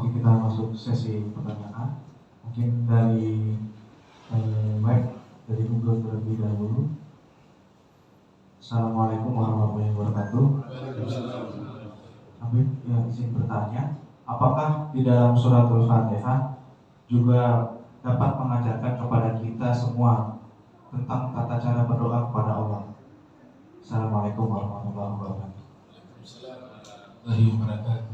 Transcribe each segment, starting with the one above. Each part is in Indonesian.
Oke, kita masuk sesi pertanyaan. Mungkin dari web, dari Google terlebih dahulu. Assalamualaikum warahmatullahi wabarakatuh. Kami izin bertanya, apakah di dalam suratul Fatihah juga dapat mengajarkan kepada kita semua tentang tata cara berdoa kepada Allah? Assalamualaikum warahmatullahi wabarakatuh. Waalaikumsalam warahmatullahi wabarakatuh.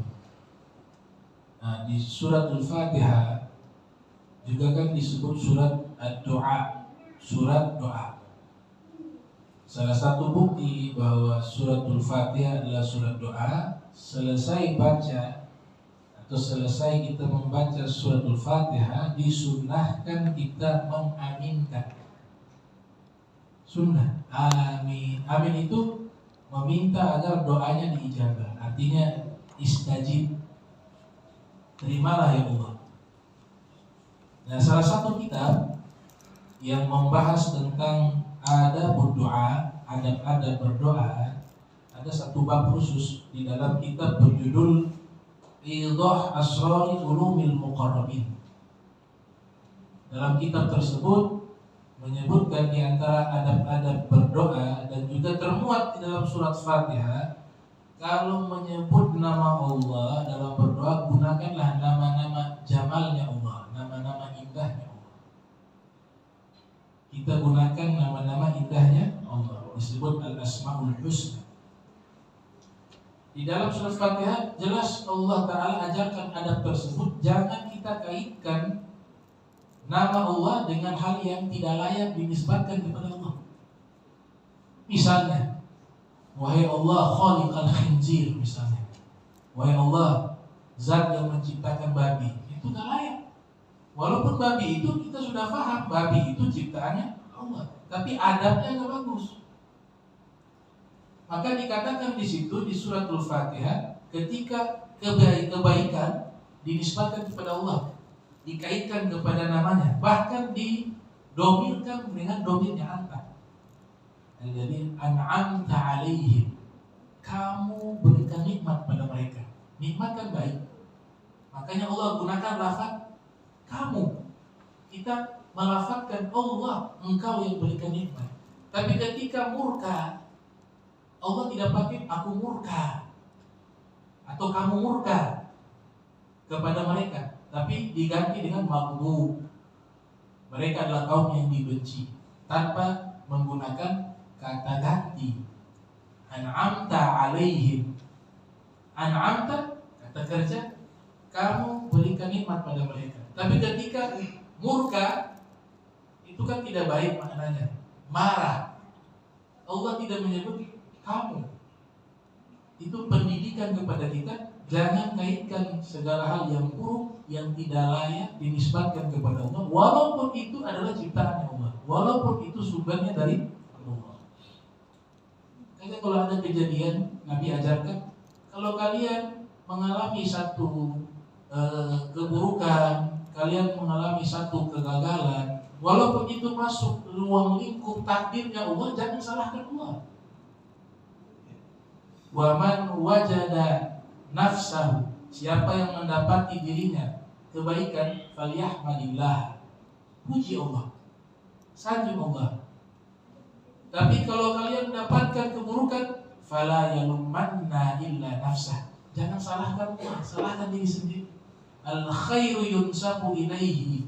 Nah, di suratul Fatihah juga kan disebut surat ad-doa, surat doa. Salah satu bukti bahwa suratul Fatihah adalah surat doa, selesai baca atau selesai kita membaca suratul Fatihah, disunnahkan kita mengaminkan. Sunnah, amin. Amin itu meminta agar doanya diijabah. Artinya istajib, terimalah ya Allah. Nah, salah satu kitab yang membahas tentang adab berdoa, adab-adab berdoa, ada satu bab khusus di dalam kitab berjudul Idah Asrari Ulumil Muqarrabin. Dalam kitab tersebut menyebutkan di antara adab-adab berdoa dan juga termuat di dalam surat Fatihah, kalau menyebut nama Allah dalam berdoa, gunakanlah nama-nama jamalnya Allah, nama-nama indahnya Allah. Kita gunakan nama-nama indahnya Allah, disebut Al-Asma'ul Husna. Di dalam surat Fatihah jelas Allah Ta'ala ajarkan adab tersebut. Jangan kita kaitkan nama Allah dengan hal yang tidak layak dinisbatkan kepada Allah. Misalnya, wahai Allah khaliqal khinzir, misalnya, wahai Allah zat yang menciptakan babi, itu tidak layak. Walaupun babi itu kita sudah paham, babi itu ciptaannya Allah, tapi adabnya nggak bagus. Maka dikatakan di situ di suratul Fatihah, ketika kebaikan dinisbatkan kepada Allah, dikaitkan kepada namanya, bahkan didomirkan dengan domirnya anta. Jadi an'amta alaihim, kamu berikan nikmat pada mereka. Nikmat kan baik, makanya Allah gunakan lafaz kamu. Kita melafazkan Allah, engkau yang berikan nikmat. Tapi ketika murka, Allah tidak pakai aku murka atau kamu murka kepada mereka, tapi diganti dengan maghdub. Mereka adalah kaum yang dibenci, tanpa menggunakan kata ganti. An'amta alaihim. An'amta, kata kerja, kamu berikan nikmat pada mereka. Tapi ketika murka, itu kan tidak baik maknanya, marah. Allah tidak menyebut kamu. Itu pendidikan kepada kita. Jangan kaitkan segala hal yang buruk, yang tidak layak dinisbatkan kepada Allah, walaupun itu adalah ciptaan Allah, walaupun itu sumbernya dari Allah. Karena kalau ada kejadian, Nabi ajarkan, kalau kalian mengalami satu keburukan, kalian mengalami satu kegagalan, walaupun itu masuk ruang lingkup takdirnya Allah, jangan salahkan Allah. Wa man wajada nafsahu, siapa yang mendapati dirinya kebaikan, falyahmadillah, puji Allah, sanjung Allah. Tapi kalau kalian mendapatkan keburukan, fala yalumanna illa nafsah, jangan salahkan Allah, salahkan diri sendiri. Al khairu yunsabu ilaihi,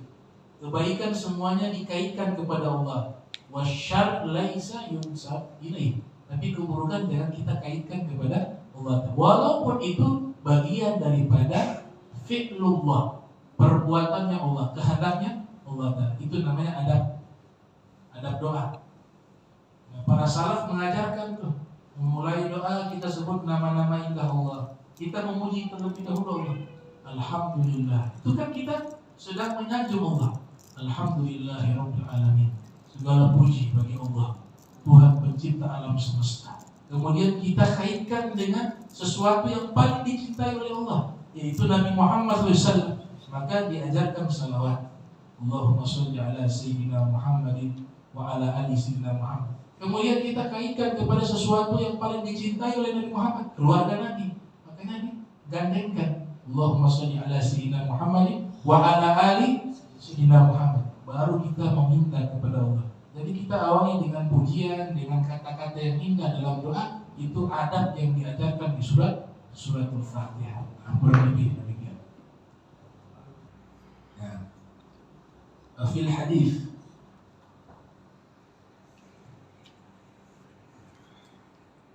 kebaikan semuanya dikaitkan kepada Allah. Wasyarr laisa yunsab ilaihi, tapi keburukan jangan kita kaitkan kepada Allah, walaupun itu bagian daripada fi'lullah, perbuatannya Allah, kehendaknya Allah. Itu namanya adab doa. Nah, para salaf mengajarkan tuh, memulai doa kita sebut nama-nama indah Allah, kita memuji terlebih dahulu Allah. Alhamdulillah, itu kan kita sedang menyanjung Allah. Alhamdulillahirabbil alamin, segala puji bagi Allah, Tuhan pencipta alam semesta. Kemudian kita kaitkan dengan sesuatu yang paling dicintai oleh Allah, yaitu Nabi Muhammad SAW. Maka diajarkan salawat, Allahumma sholli ala sayyidina Muhammadin wa ala ali sayyidina Muhammad. Kemudian kita kaitkan kepada sesuatu yang paling dicintai oleh Nabi Muhammad, keluarga Nabi. Makanya digandengkan, Allahumma sholli ala sayyidina Muhammadin wa ala ali sayyidina Muhammad. Baru kita meminta kepada Allah. Jadi kita awali dengan pujian, dengan kata-kata yang indah dalam doa. Itu adab yang diajarkan di suratul Fatihah. Kurang lebih demikian. Nah, fil hadis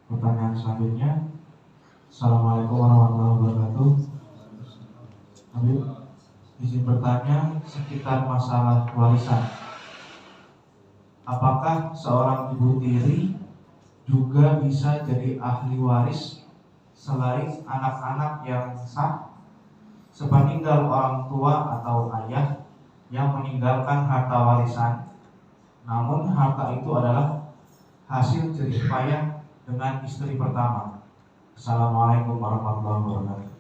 Pertanyaan selanjutnya. Assalamualaikum warahmatullahi wabarakatuh. Habib, izin bertanya sekitar masalah warisan. Apakah seorang ibu tiri juga bisa jadi ahli waris selain anak-anak yang sah, sepeninggal orang tua atau ayah yang meninggalkan harta warisan, namun harta itu adalah hasil jerih payah dengan istri pertama? Assalamualaikum warahmatullahi wabarakatuh.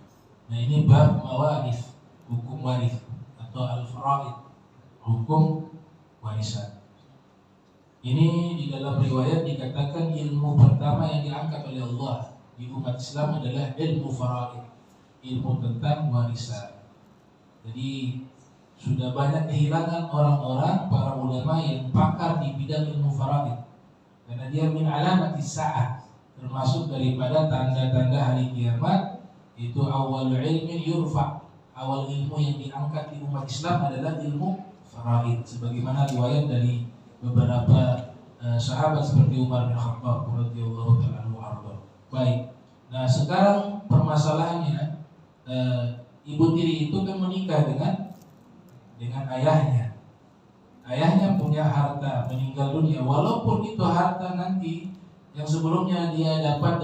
Nah, ini bab mawaris, hukum waris atau al-faraid, hukum warisan. Ini di dalam riwayat dikatakan ilmu pertama yang diangkat oleh Allah di umat Islam adalah ilmu faraid, ilmu tentang warisan. Jadi sudah banyak kehilangan orang-orang para ulama yang pakar di bidang ilmu faraid, karena dia min alamatis sa'ah, termasuk daripada tanda-tanda hari kiamat. Itu awal ilmin yurfa, awal ilmu yang diangkat di umat Islam adalah ilmu faraid, sebagaimana riwayat dari beberapa sahabat seperti Umar bin Khattab radhiyallahu ta'ala anhu. Baik. Nah, sekarang permasalahannya, ibu tiri itu kan menikah dengan ayahnya. Ayahnya punya harta, meninggal dunia, walaupun itu harta nanti yang sebelumnya dia dapat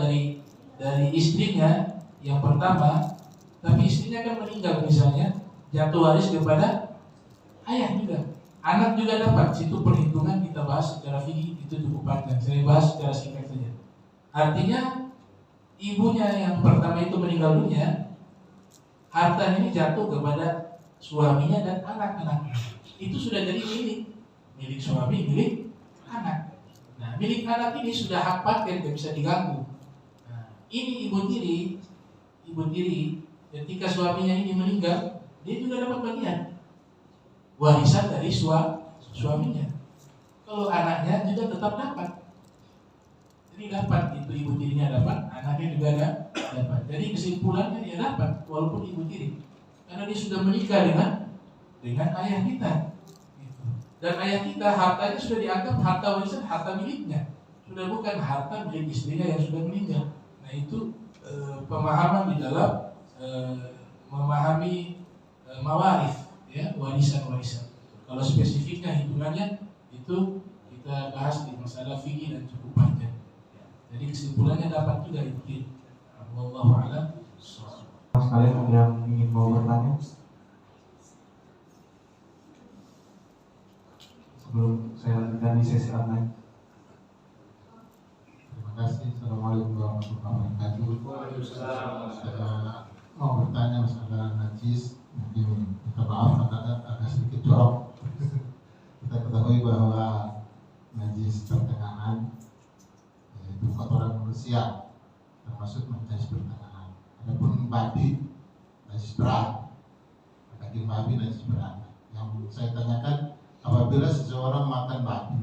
dari istrinya yang pertama, tapi istrinya kan meninggal misalnya, jatuh waris kepada ayah juga. Anak juga dapat. Situ perhitungan kita bahas secara fikih itu cukup panjang. Saya bahas secara singkat saja. Artinya ibunya yang pertama itu meninggal dunia, harta ini jatuh kepada suaminya dan anak-anaknya. Itu sudah jadi milik suami, milik anak. Nah, milik anak ini sudah hak paten, tidak bisa diganggu. Nah, ini ibu tiri ketika suaminya ini meninggal, dia juga dapat bagian warisan dari suaminya. Kalau anaknya juga tetap dapat. Jadi dapat, itu ibu tirinya dapat, anaknya juga dapat. Jadi kesimpulannya dia dapat walaupun ibu tiri, karena dia sudah menikah dengan ayah kita. Dan ayah kita hartanya sudah dianggap harta warisan, harta miliknya, sudah bukan harta milik istrinya yang sudah meninggal. Nah, itu pemahaman di dalam memahami mawaris, ya, warisan. Kalau spesifiknya hitungannya itu kita bahas di masalah fikih dan cukup panjang. Jadi kesimpulannya dapat juga itu. Wallahu a'lam. Sekalian ada yang ingin mau bertanya sebelum saya lanjutkan di sesi online? Terima kasih. Assalamualaikum warahmatullahi wabarakatuh. Saya mau bertanya masalah najis. Mungkin minta maaf agak sedikit jorok. Kita ketahui bahwa najis pertengahan yaitu kotoran manusia, termasuk najis pertengahan. Adapun babi najis berat, daging babi najis berat. Yang saya tanyakan, apabila seseorang makan babi,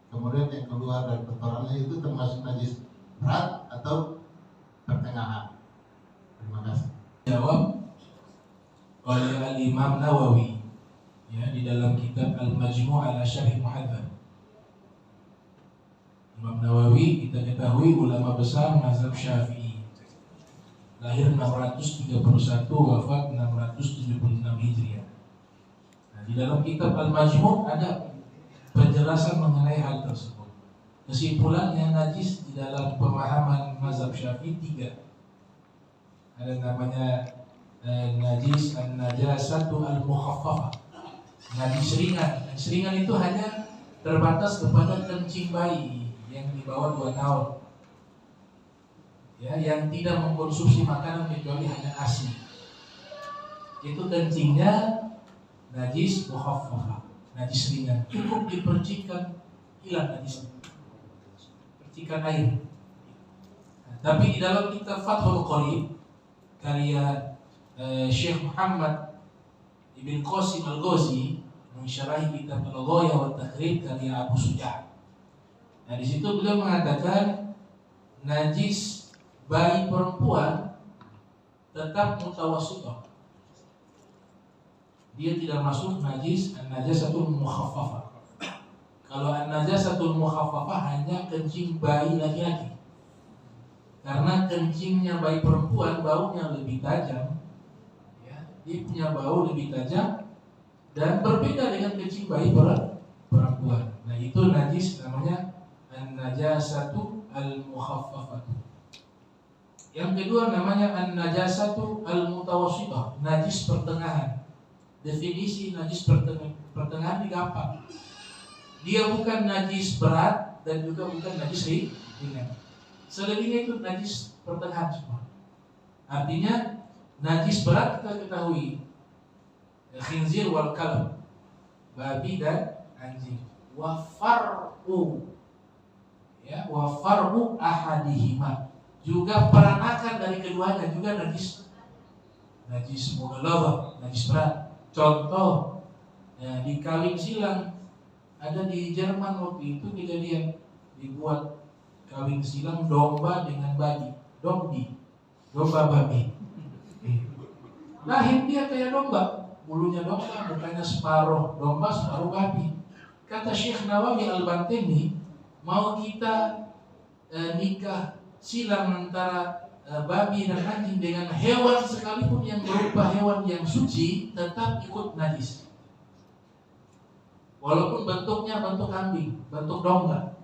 kemudian yang keluar dari kotorannya itu termasuk najis berat atau pertengahan? Terima kasih. Jawab oleh Al-Imam Nawawi, ya, di dalam kitab Al-Majmu' ala Syarh Muhadzab. Imam Nawawi kita ketahui ulama besar mazhab Syafi'i. Lahir 631, wafat 676 Hijriah. Nah, di dalam kitab Al-Majmu' ada penjelasan mengenai hal tersebut. Kesimpulannya, najis di dalam pemahaman mazhab Syafi'i 3. Ada namanya najis an-najasatu al-mukhaffafah, najis ringan. Najis ringan itu hanya terbatas kepada kencing bayi yang di bawah 2 tahun, ya, yang tidak mengkonsumsi makanan kecuali hanya ASI. Itu kencingnya najis mukhaffafah, najis ringan, cukup dipercikkan hilang najisnya, percikan air. Nah, tapi di dalam kitab Fathul Qorib karya Syekh Muhammad Ibn Qasim Al-Ghazi mensyarahi kitab Al-Ghaya wa Takhrib karya Abu Suja'. Nah, di situ beliau mengatakan najis bayi perempuan tetap mutawassithah. Dia tidak masuk najis an-najasatul mukhaffafah. Kalau an-najasatul mukhaffafah hanya kencing bayi laki-laki. Karena kencingnya bayi perempuan baunya lebih tajam, ya, dia punya bau lebih tajam dan berbeda dengan kencing bayi perempuan. Nah, itu najis, namanya an-najasatu al-mukhaffafatu. Yang kedua namanya an-najasatu al-mutawassithah, najis pertengahan. Definisi najis pertengahan ini gampang. Dia bukan najis berat dan juga bukan najis ringan. Selebihnya itu najis pertengahan semua. Artinya najis berat kita ketahui khinzir wal kalb, babi dan anjing. Wa far'u, ya, wa far'u ahadihima, juga peranakan dari keduanya juga najis. Najis mughalladhah, najis berat. Contoh, ya, di kawin silang ada di Jerman waktu itu kejadian, dibuat kawin silang domba dengan babi, domba babi. Lahir dia kayak domba, bulunya domba, mukanya separuh domba, separuh babi. Kata Syekh Nawawi Al-Bantini, mau kita nikah silang antara babi dan anjing dengan hewan sekalipun yang berupa hewan yang suci, tetap ikut najis. Walaupun bentuknya bentuk kambing, bentuk domba.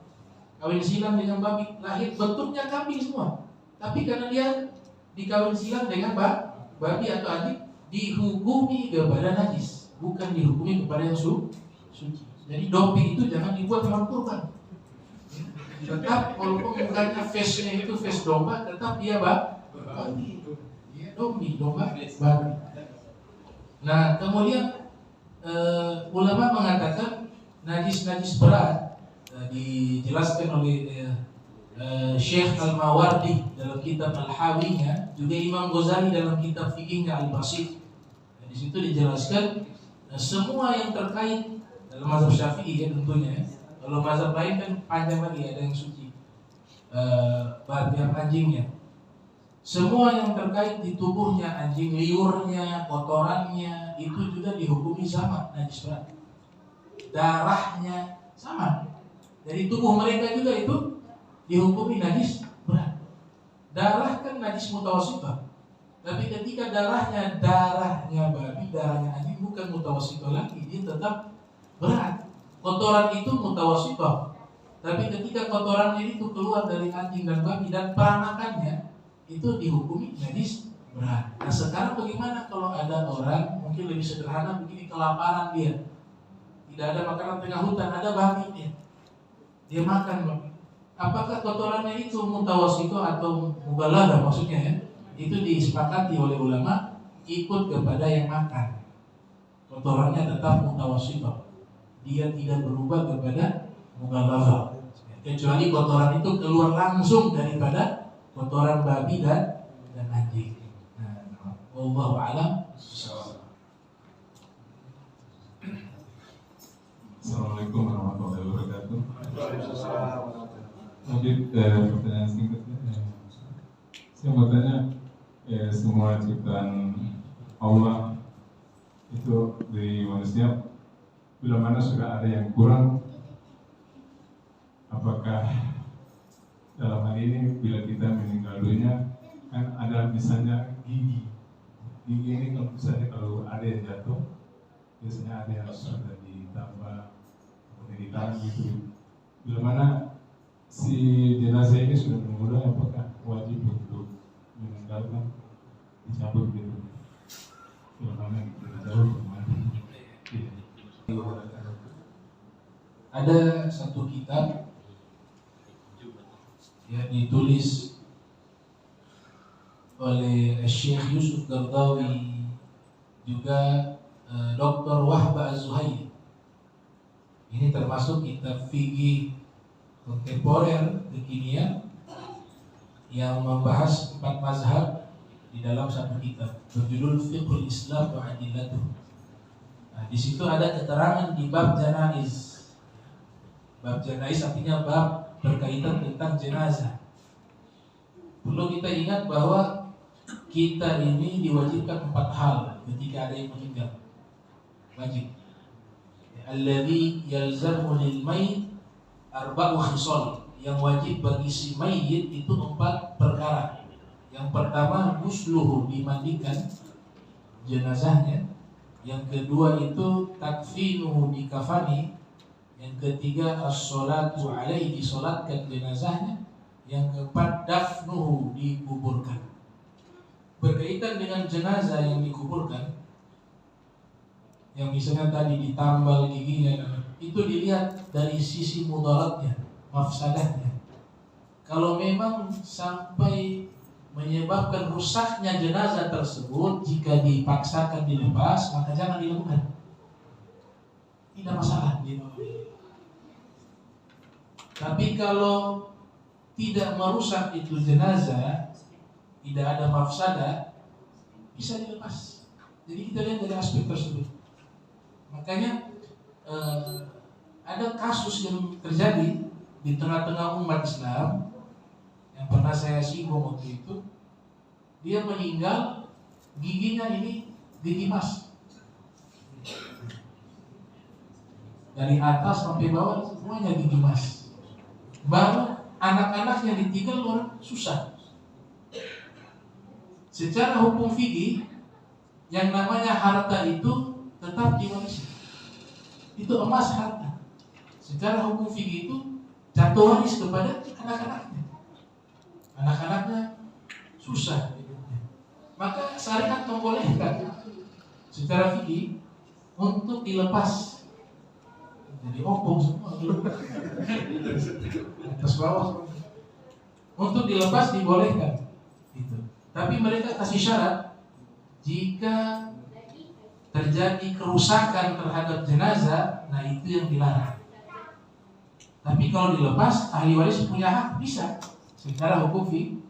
Kawin silang dengan babi, lahir bentuknya kambing semua. Tapi karena dia dikawin silang dengan babi atau anjing, dihukumi kepada najis, bukan dihukumi kepada yang suci. Jadi dombi itu jangan dibuat hewan kurban. Tetap walaupun mukanya face-nya itu face domba, tetap dia babi. Dombi, domba, babi. Nah, kemudian ulama mengatakan najis-najis berat dijelaskan oleh Syekh Al-Mawardi dalam kitab Al-Hawinya, juga Imam Ghazali dalam kitab fikihnya Al-Basit. Di situ dijelaskan semua yang terkait dalam mazhab Syafi'i, ya tentunya. Kalau mazhab lain kan panjang lagi, ada yang suci, babi anjingnya. Semua yang terkait di tubuhnya anjing, liurnya, kotorannya, itu juga dihukumi sama najis berat. Darahnya sama. Dari tubuh mereka juga itu dihukumi najis berat. Darah kan najis mutawassithah. Tapi ketika darahnya babi, darahnya anjing, bukan mutawassithah lagi, dia tetap berat. Kotoran itu mutawassithah. Tapi ketika kotorannya itu keluar dari anjing dan babi dan peranakannya, itu dihukumi najis berat. Nah, sekarang bagaimana kalau ada orang mungkin lebih sederhana begini, kelaparan dia, tidak ada makanan tengah hutan, ada babi dia makan babi. Apakah kotorannya itu mutawassithah atau mughalladhah maksudnya, ya? Itu disepakati oleh ulama, ikut kepada yang makan. Kotorannya tetap mutawassithah, dia tidak berubah kepada mughalladhah, kecuali kotoran itu keluar langsung daripada kotoran babi dan anjing. Nah, wallahu a'lam. Assalamualaikum warahmatullahi wabarakatuh. Mungkin pertanyaan singkatnya, saya mau tanya, semua ciptaan Allah itu dari manusia, bila mana sudah ada yang kurang, apakah dalam hal ini bila kita meninggal dunia, kan ada misalnya gigi ini kalau misalnya kalau ada yang jatuh, biasanya ada yang sudah ditambah kemudian ditahan gitu. Bila mana si jenazah ini sudah meninggal, apakah wajib untuk meninggalkan, dicabut gitu? Bila mana kita jauh kemana? Ada satu kitab yang ditulis oleh Syekh Yusuf Qaradawi, juga Dr. Wahba Az-Zuhaili. Ini termasuk kitab fikih kontemporer kekinian yang membahas 4 mazhab di dalam satu kitab berjudul Fiqhul Islam wa Adillatuh. Nah, di situ ada keterangan di bab janaiz. Bab janaiz artinya bab berkaitan tentang jenazah. Perlu kita ingat bahwa kita ini diwajibkan 4 hal ketika ada yang meninggal. Wajib. Alladzi yalzamu lil mayit arba'u khisal. Yang wajib bagi si mayit itu 4 perkara. Yang pertama, ghusluhu, dimandikan jenazahnya. Yang kedua itu takfinuhu, dikafani. Yang ketiga as-sholatu alaihi, disolatkan jenazahnya. Yang keempat dafnuhu, dikuburkan. Berkaitan dengan jenazah yang dikuburkan, yang misalnya tadi ditambal giginya, itu dilihat dari sisi mudaratnya, mafsadahnya. Kalau memang sampai menyebabkan rusaknya jenazah tersebut, jika dipaksakan dilepas, maka jangan dilakukan. Tidak masalah. Tapi kalau tidak merusak itu jenazah, tidak ada mafsadah, bisa dilepas. Jadi kita lihat dari aspek tersebut. Makanya ada kasus yang terjadi di tengah-tengah umat Islam yang pernah saya singgung waktu itu. Dia meninggal, giginya ini didimas dari atas sampai bawah, semuanya didimas. Baru anak-anak yang ditinggal orang susah. Secara hukum fikih, yang namanya harta itu tetap diwarisi. Itu emas harta. Secara hukum fikih itu jatuh waris kepada anak-anaknya. Anak-anaknya susah. Maka syariat membolehkan secara fikih untuk dilepas. Jadi opung semua atas bawah. Untuk dilepas dibolehkan. Gitu. Tapi mereka kasih syarat, jika terjadi kerusakan terhadap jenazah, nah itu yang dilarang. Tapi kalau dilepas, ahli waris punya hak, bisa secara hukum fikih.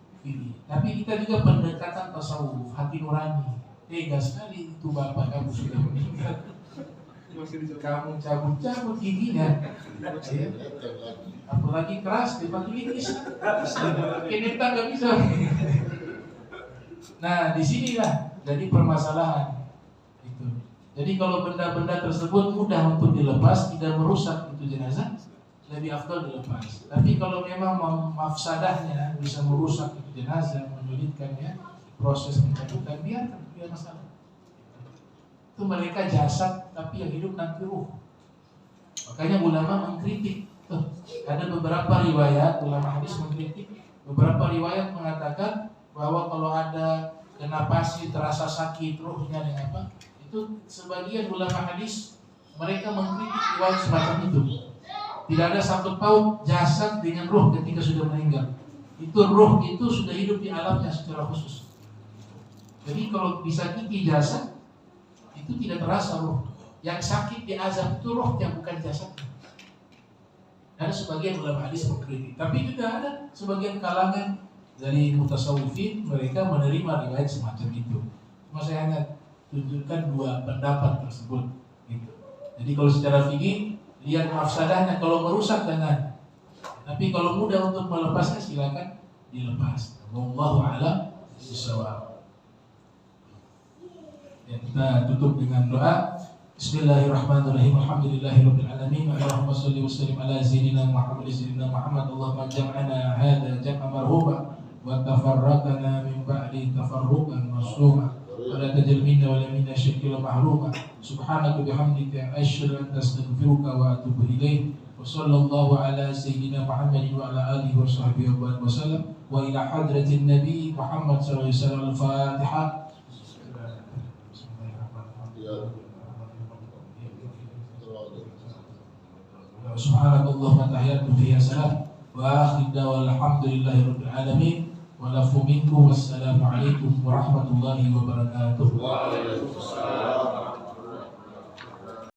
Tapi kita juga pendekatan tasawuf, hati nurani. Tega sekali itu bapak kamu sudah meninggal, kamu cabut-cabut giginya, apalagi keras dipakai litis, ini kita nggak bisa. Nah disinilah jadi permasalahan itu. Jadi kalau benda-benda tersebut mudah untuk dilepas, tidak merusak itu jenazah, lebih afdal dilepas. Tapi kalau memang mafsadahnya bisa merusak itu jenazah, menyulitkannya proses pencabutan, biar masalah. Itu mereka jasad, tapi yang hidup nanti ruh. Makanya ulama mengkritik. Ada beberapa riwayat ulama hadis mengkritik. Beberapa riwayat mengatakan bahwa kalau ada kena pasir terasa sakit ruhnya dengan apa? Itu sebagian ulama hadis mereka mengkritik riwayat semacam itu. Tidak ada sangkut paut jasad dengan ruh ketika sudah meninggal. Itu ruh itu sudah hidup di alamnya secara khusus. Jadi kalau disakiti jasad itu tidak terasa ruh. Yang sakit di azab itu ruhnya, bukan jasadnya. Ada sebagian ulama hadis mengkritik. Tapi juga ada sebagian kalangan dari mutasawwifin, mereka menerima riwayat semacam itu. Cuma saya hanya tunjukkan 2 pendapat tersebut. Gitu. Jadi kalau secara fikih lihat mafsadahnya, kalau merusak jangan. Tapi kalau mudah untuk melepasnya silakan dilepas. Wallahu a'lam bishawab. Ya, kita tutup dengan doa. Bismillahirrahmanirrahim. Alhamdulillahirabbil alamin. Allahumma shalli wa sallim ala sayyidina Muhammad Allahumma jam'ana hadza jam'an marhuba wa tafarraqana min ba'di tafarruqan masruma. Wala tajal minna wa la minna shakila mahruma. Subhanaka bihamdika asyhadu an la ilaha illa anta astaghfiruka wa atubu ilaik. Wa sallallahu ala sayyidina Muhammad wa ala alihi wa sahbihi wa sallam. Wa ila hadratin nabi Muhammad sallallahu alaihi wasallam. Al-Fatihah. Subhanallah wa tahiyyatu fiha salam wa akhir da'wa alhamdulillahi rabbil alamin wa lafu minkum wassalamu alaikum warahmatullahi wabarakatuh. Waalaikumsalam.